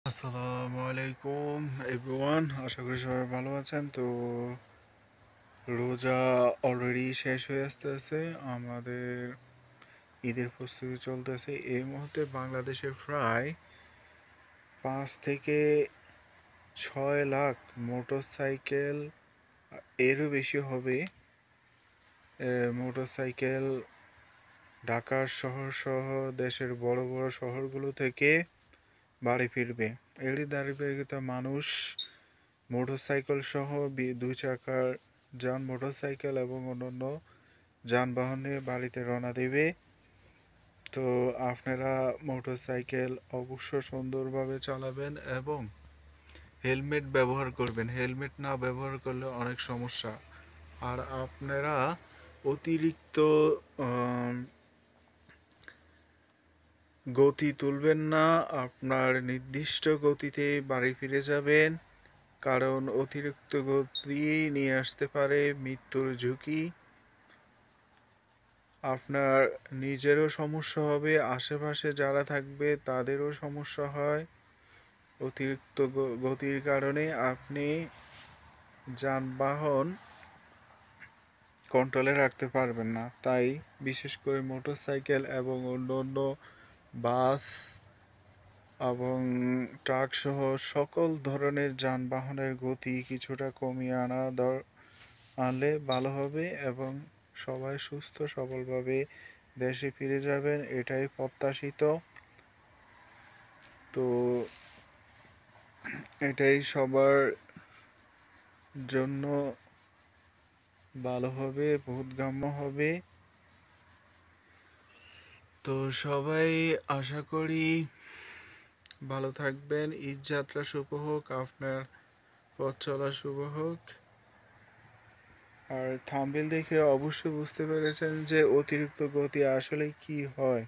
আসসালামু আলাইকুম এভরিওয়ান, আশা করি সবাই ভালো আছেন। তো রোজা অলরেডি শেষ হয়ে আসতেছে, আমাদের ঈদের প্রস্তুতি চলতেছে। এই মুহূর্তে বাংলাদেশে প্রায় 5 থেকে 6 লাখ মোটরসাইকেল, এরও বেশি হবে, মোটরসাইকেল ঢাকার শহর সহ দেশের বড় বড় শহরগুলো থেকে বাড়ি ফিরবে। এরই ধারাবাহিকতা মানুষ মোটরসাইকেল সহ দুই চাকার যান, মোটরসাইকেল এবং অন্যান্য যানবাহন নিয়ে বাড়িতে রওনা দেবে। তো আপনারা মোটরসাইকেল অবশ্য সুন্দরভাবে চালাবেন এবং হেলমেট ব্যবহার করবেন। হেলমেট না ব্যবহার করলে অনেক সমস্যা। আর আপনারা অতিরিক্ত আম, গতি তুলবেন না, আপনার নির্দিষ্ট গতিতে বাড়ি ফিরে যাবেন, কারণ অতিরিক্ত গতি নিয়ে আসতে পারে মৃত্যুর ঝুঁকি। আপনার নিজেরও সমস্যা হবে, আশেপাশে যারা থাকবে তাদেরও সমস্যা হয়। অতিরিক্ত গতির কারণে আপনি যানবাহন কন্ট্রোলে রাখতে পারবেন না। তাই বিশেষ করে মোটরসাইকেল এবং অন্যান্য বাস এবং ট্রাক সহ সকল ধরনের যানবাহনের গতি কিছুটা কমিয়ে আনলে ভালো হবে এবং সবাই সুস্থ সবলভাবে দেশে ফিরে যাবেন, এটাই প্রত্যাশিত। তো এটাই সবার জন্য ভালো হবে, বোধগম্য হবে। তো সবাই আশা করি ভালো থাকবেন। ঈদ যাত্রা শুভ হোক, আপনার পথ চলা শুভ হোক। আর থাম্বনেল দেখে অবশ্যই বুঝতে পেরেছেন যে অতিরিক্ত গতি আসলে কি হয়,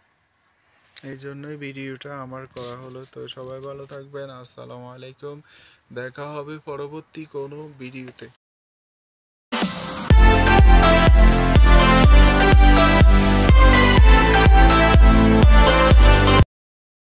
এই জন্যই ভিডিওটা আমার করা হলো। তো সবাই ভালো থাকবেন, আসসালামু আলাইকুম, দেখা হবে পরবর্তী কোনো ভিডিওতে।